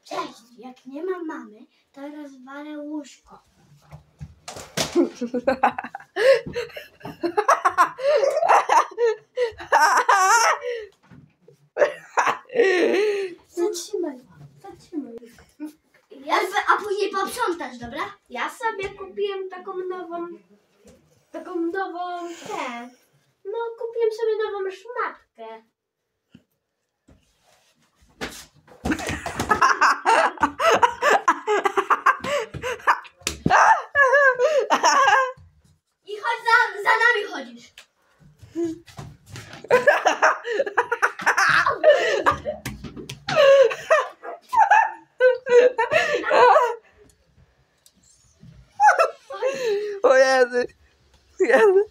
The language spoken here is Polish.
Cześć, jak nie ma mamy, to rozwalę łóżko. Zatrzymaj. A później posprzątasz, dobra? Ja sobie kupiłem taką nową, kupiłem sobie nową szmatkę. I chodź za nami chodzisz. O Jezu. Jezu.